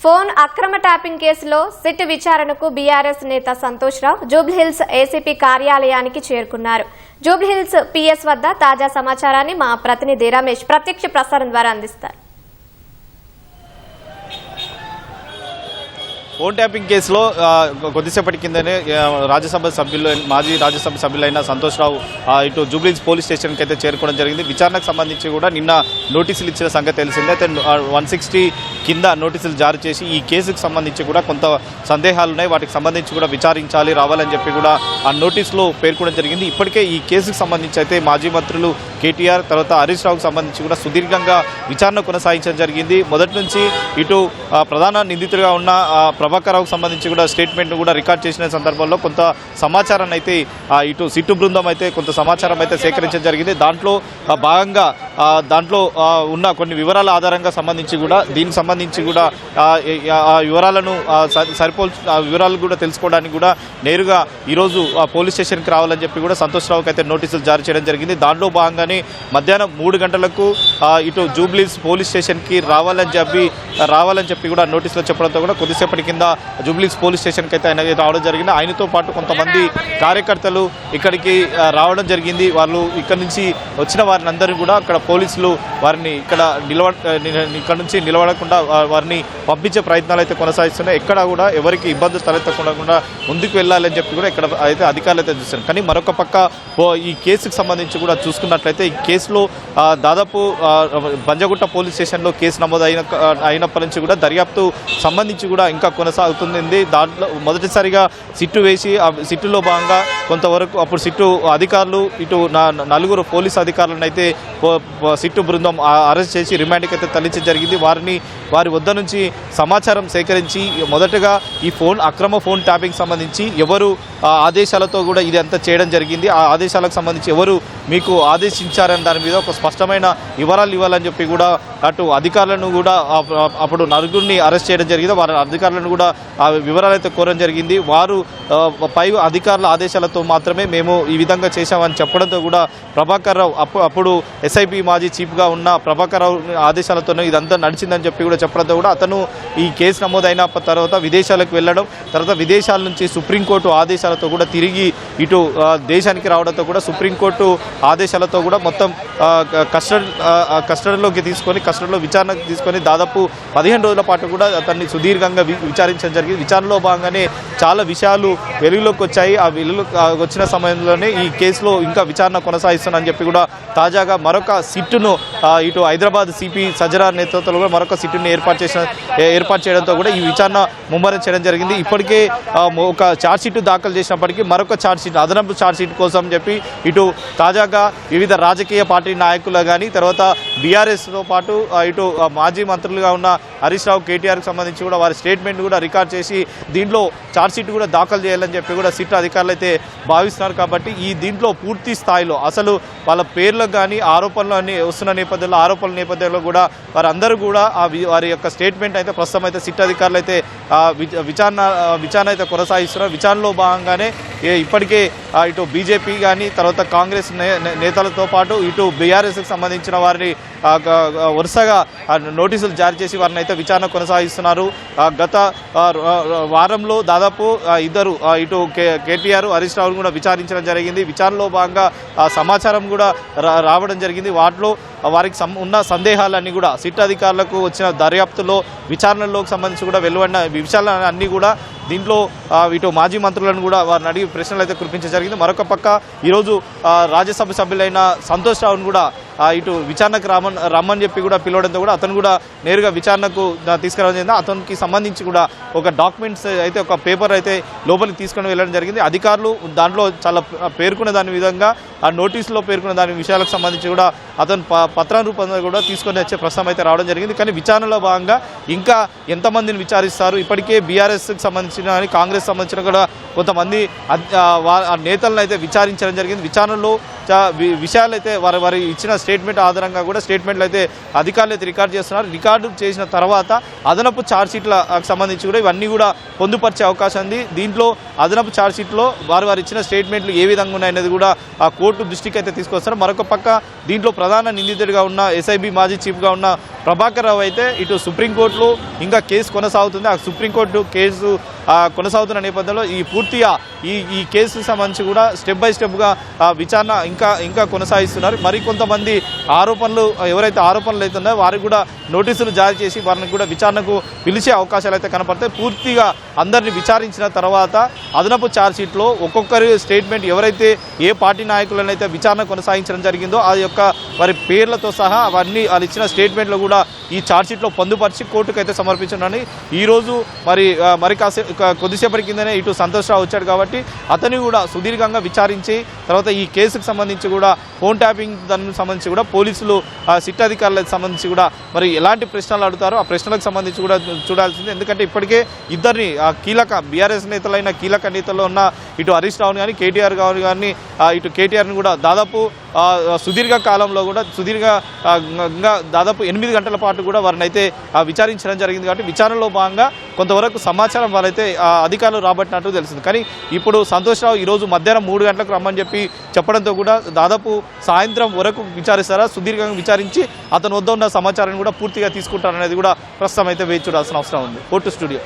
Phone అక్రమ tapping కేసులో SIT విచారణకు బీఆర్ఎస్ నేత సంతోష్ రావు జూబ్లీహిల్స్ ఏసీపీ కార్యాలయానికి చేరుకున్నారు. జూబ్లీహిల్స్ పీఎస్ వద్ద తాజా సమాచారాన్ని మా ప్రతినిధి రమేష్ ప్రత్యక్ష ప్రసారం ద్వారా అందిస్తారు. ఫోన్ ట్యాపింగ్ కేసులో కొద్దిసేపటి కిందనే రాజ్యసభ సభ్యులు మాజీ రాజ్యసభ సభ్యులైన సంతోష్ రావు ఇటు జూబ్లీహిల్స్ పోలీస్ స్టేషన్కి అయితే చేరుకోవడం జరిగింది. విచారణకు సంబంధించి కూడా నిన్న నోటీసులు ఇచ్చిన సంగతి తెలిసిందే. అయితే 160 కింద నోటీసులు జారీ చేసి ఈ కేసుకు సంబంధించి కూడా కొంత సందేహాలు ఉన్నాయి, వాటికి సంబంధించి కూడా విచారించాలి రావాలని చెప్పి కూడా ఆ నోటీసులో పేర్కొనడం జరిగింది. ఇప్పటికే ఈ కేసుకు సంబంధించి అయితే మాజీ మంత్రులు కేటీఆర్ తర్వాత హరీష్ రావుకు సంబంధించి కూడా సుదీర్ఘంగా విచారణ కొనసాగించడం జరిగింది. మొదటి నుంచి ఇటు ప్రధాన నిందితుడిగా ఉన్న ప్రభాకర్ రావుకు సంబంధించి కూడా స్టేట్మెంట్ను కూడా రికార్డ్ చేసిన సందర్భంలో కొంత సమాచారాన్ని అయితే ఇటు సిట్టు బృందం అయితే కొంత సమాచారం అయితే సేకరించడం జరిగింది. దాంట్లో భాగంగా దాంట్లో ఉన్న కొన్ని వివరాల ఆధారంగా సంబంధించి కూడా దీనికి సంబంధించి కూడా ఆ వివరాలను వివరాలు కూడా తెలుసుకోవడానికి కూడా నేరుగా ఈరోజు పోలీస్ స్టేషన్కి రావాలని చెప్పి కూడా సంతోష్ రావుకి అయితే నోటీసులు జారీ చేయడం జరిగింది. దాంట్లో భాగంగానే మధ్యాహ్నం 3 గంటలకు ఇటు జూబ్లీహిల్స్ పోలీస్ స్టేషన్కి రావాలని చెప్పి కూడా నోటీసులు చెప్పడంతో కూడా కొద్దిసేపటి కింద జూబ్లీహిల్స్ పోలీస్ స్టేషన్కి అయితే ఆయన రావడం జరిగింది. ఆయనతో పాటు కొంతమంది కార్యకర్తలు ఇక్కడికి రావడం జరిగింది. వాళ్ళు ఇక్కడ నుంచి వచ్చిన వారిని అందరూ కూడా అక్కడ పోలీసులు వారిని ఇక్కడ నుంచి నిలబడకుండా వారిని పంపించే ప్రయత్నాలు అయితే కొనసాగిస్తున్నాయి. ఎక్కడ కూడా ఎవరికి ఇబ్బందులు తలెత్తకుండా ముందుకు వెళ్ళాలని చెప్పి కూడా ఇక్కడ అయితే అధికారులు అయితే చూస్తారు. కానీ మరొక పక్క ఈ కేసుకు సంబంధించి కూడా చూసుకున్నట్లయితే ఈ కేసులో దాదాపు బంజగుట్ట పోలీస్ స్టేషన్లో కేసు నమోదు అయినప్పటి నుంచి కూడా దర్యాప్తు సంబంధించి కూడా ఇంకా కొనసాగుతుంది. దాంట్లో మొదటిసారిగా సిట్టు వేసి ఆ సిట్టులో భాగంగా కొంతవరకు అప్పుడు సిట్టు అధికారులు ఇటు 4 పోలీసు అధికారులను అయితే సిట్టు బృందం అరెస్ట్ చేసి రిమాండ్కి అయితే తరలించడం జరిగింది. వారి వద్ద నుంచి సమాచారం సేకరించి మొదటగా ఈ అక్రమ ఫోన్ ట్యాపింగ్ సంబంధించి ఎవరు ఆదేశాలతో కూడా ఇది అంతా చేయడం జరిగింది, ఆ ఆదేశాలకు సంబంధించి ఎవరు మీకు ఆదేశించారని దాని మీద ఒక స్పష్టమైన వివరాలు ఇవ్వాలని చెప్పి కూడా అటు అధికారులను కూడా అప్పుడు 4 అరెస్ట్ చేయడం జరిగింది. వారి అధికారులను కూడా ఆ వివరాలు అయితే కోరడం జరిగింది. వారు పై అధికారుల ఆదేశాలతో మాత్రమే మేము ఈ విధంగా చేశామని చెప్పడంతో కూడా ప్రభాకర్ రావు అప్పుడు ఎస్ఐపి మాజీ చీఫ్గా ఉన్న ప్రభాకర్ రావు ఆదేశాలతోనే ఇదంతా నడిచిందని చెప్పి కూడా చెప్పడంతో కూడా అతను ఈ కేసు నమోదైన తర్వాత విదేశాలకు వెళ్ళడం, తర్వాత విదేశాల నుంచి సుప్రీంకోర్టు ఆదేశాలతో కూడా తిరిగి దేశానికి రావడంతో కూడా సుప్రీంకోర్టు ఆదేశాలతో కూడా మొత్తం కస్టడీలో విచారణకు తీసుకొని దాదాపు 15 రోజుల పాటు కూడా అతన్ని సుదీర్ఘంగా విచారించడం జరిగింది. విచారణలో భాగంగానే చాలా విషయాలు వెలుగులోకి వచ్చాయి. ఆ వెలుగులోకి వచ్చిన సమయంలోనే ఈ కేసులో ఇంకా విచారణ కొనసాగిస్తున్నానని చెప్పి కూడా తాజాగా మరొక సిట్టును ఇటు హైదరాబాద్ సిపి సజరా నేతృత్వంలో కూడా మరొక సిట్టును ఏర్పాటు చేయడంతో కూడా ఈ విచారణ ముమ్మరం చేయడం జరిగింది. ఇప్పటికే ఒక ఛార్జ్షీట్ దాఖలు చేసినప్పటికీ మరొక ఛార్జ్షీట్ అదనపు ఛార్జ్షీట్ కోసం చెప్పి ఇటు తాజాగా వివిధ రాజకీయ పార్టీ నాయకులు కానీ తర్వాత బీఆర్ఎస్తో పాటు ఇటు మాజీ మంత్రులుగా ఉన్న హరీష్ రావు కేటీఆర్కి సంబంధించి కూడా వారి స్టేట్మెంట్ కూడా రికార్డ్ చేసి దీంట్లో ఛార్జ్షీట్ కూడా దాఖలు చేయాలని చెప్పి కూడా సిట్ అధికారులు అయితే భావిస్తున్నారు. కాబట్టి దీంట్లో పూర్తి స్థాయిలో అసలు వాళ్ళ పేర్లకు కానీ ఆరోపణలు అన్ని వస్తున్న ఆరోపణల నేపథ్యంలో కూడా వారందరూ కూడా వారి యొక్క స్టేట్మెంట్ అయితే ప్రస్తుతం అయితే సిట్ అధికారులు అయితే విచారణ అయితే కొనసాగిస్తున్నారు. విచారణలో భాగంగానే ఇప్పటికే ఇటు బీజేపీ కానీ తర్వాత కాంగ్రెస్ నేతలతో పాటు ఇటు బీఆర్ఎస్కి సంబంధించిన వారిని వరుసగా నోటీసులు జారీ చేసి వారిని అయితే విచారణ కొనసాగిస్తున్నారు. గత వారంలో దాదాపు ఇద్దరు ఇటు కేటీఆర్ హరీష్ రావు కూడా విచారించడం జరిగింది. విచారణలో భాగంగా సమాచారం కూడా రావడం జరిగింది. వాటిలో వారికి ఉన్న సందేహాలన్నీ కూడా సిట్ అధికారులకు వచ్చిన దర్యాప్తులో విచారణలోకి సంబంధించి కూడా వెలువడిన విషయాలు అన్నీ కూడా దీంట్లో ఇటు మాజీ మంత్రులను కూడా వారిని అడిగి ప్రశ్నలు అయితే కురిపించడం జరిగింది. మరొక పక్క ఈరోజు రాజ్యసభ సభ్యులైన సంతోష్ రావును కూడా ఇటు విచారణకు రమ్మని చెప్పి కూడా పిలవడంతో కూడా అతను కూడా నేరుగా విచారణకు తీసుకురావడం జరిగింది. అతనికి సంబంధించి కూడా ఒక డాక్యుమెంట్స్ అయితే ఒక పేపర్ అయితే లోపలికి తీసుకొని వెళ్ళడం జరిగింది. అధికారులు దాంట్లో చాలా పేర్కొన్న దాని విధంగా ఆ నోటీసులో పేర్కొన్న దాని విషయాలకు సంబంధించి కూడా అతను పత్రం రూపంలో కూడా తీసుకొని వచ్చే ప్రశ్న అయితే రావడం జరిగింది. కానీ విచారణలో భాగంగా ఇంకా ఎంతమందిని విచారిస్తారు, ఇప్పటికే బీఆర్ఎస్కి సంబంధించిన కాంగ్రెస్ సంబంధించిన కూడా కొంతమంది నేతలను అయితే విచారించడం జరిగింది. విచారణలో విషయాలు అయితే వారి ఇచ్చిన స్టేట్మెంట్ ఆధారంగా కూడా స్టేట్మెంట్లు అయితే అధికారులు అయితే రికార్డు చేస్తున్నారు. రికార్డు చేసిన తర్వాత అదనపు ఛార్జ్షీట్లకు సంబంధించి కూడా ఇవన్నీ కూడా పొందుపరిచే అవకాశం ఉంది. దీంట్లో అదనపు ఛార్జ్షీట్లో వారు ఇచ్చిన స్టేట్మెంట్లు ఏ విధంగా ఉన్నాయనేది కూడా ఆ కోర్టు దృష్టికి అయితే తీసుకొస్తారు. మరొక పక్క దీంట్లో ప్రధాన నిందితుడిగా ఉన్న ఎస్ఐబి మాజీ చీఫ్గా ఉన్న ప్రభాకర్ రావు అయితే ఇటు సుప్రీంకోర్టులో ఇంకా కేసు కొనసాగుతుంది. ఆ సుప్రీంకోర్టు కేసు కొనసాగుతున్న నేపథ్యంలో ఈ పూర్తిగా ఈ కేసుకు సంబంధించి కూడా స్టెప్ బై స్టెప్గా విచారణ ఇంకా కొనసాగిస్తున్నారు. మరికొంతమంది ఎవరైతే ఆరోపణలు అయితే ఉన్నాయో వారికి కూడా నోటీసులు జారీ చేసి వారిని కూడా విచారణకు పిలిచే అవకాశాలు అయితే కనపడతాయి. పూర్తిగా అందరినీ విచారించిన తర్వాత అదనపు ఛార్జ్షీట్లో ఒక్కొక్కరి స్టేట్మెంట్ ఎవరైతే ఏ పార్టీ నాయకులనైతే విచారణ కొనసాగించడం జరిగిందో ఆ యొక్క వారి పేర్లతో సహా అవన్నీ వాళ్ళు ఇచ్చిన స్టేట్మెంట్లు కూడా ఈ ఛార్జ్షీట్లో పొందుపరిచి కోర్టుకు అయితే సమర్పించున్నాను. ఈరోజు మరి కొద్దిసేపటి కిందనే ఇటు సంతోష్ రావు వచ్చాడు కాబట్టి అతని కూడా సుదీర్ఘంగా విచారించి తర్వాత ఈ కేసుకు సంబంధించి కూడా ఫోన్ ట్యాపింగ్ దానికి సంబంధించి కూడా పోలీసులు సిట్ అధికారులకు సంబంధించి కూడా మరి ఎలాంటి ప్రశ్నలు అడుగుతారో ఆ ప్రశ్నలకు సంబంధించి కూడా చూడాల్సింది. ఎందుకంటే ఇప్పటికే ఇద్దరిని కీలక బీఆర్ఎస్ నేతలైన కీలక నేతల్లో ఉన్న ఇటు హరీష్ రావుని కానీ కేటీఆర్ కానీ ఇటు కేటీఆర్ని కూడా దాదాపు సుదీర్ఘ కాలంలో కూడా దాదాపు 8 గంటల పాటు కూడా వారిని అయితే విచారించడం జరిగింది. కాబట్టి విచారణలో భాగంగా కొంతవరకు సమాచారం వారైతే అధికారులు రాబట్టినట్టు తెలిసింది. కానీ ఇప్పుడు సంతోష్ రావు ఈరోజు మధ్యాహ్నం 3 గంటలకు రమ్మని చెప్పడంతో కూడా దాదాపు సాయంత్రం వరకు విచారిస్తారా, సుదీర్ఘంగా విచారించి అతను వద్ద ఉన్న సమాచారాన్ని కూడా పూర్తిగా తీసుకుంటారనేది కూడా ప్రస్తుతం అయితే వేచి చూడాల్సిన అవసరం ఉంది. Court studio.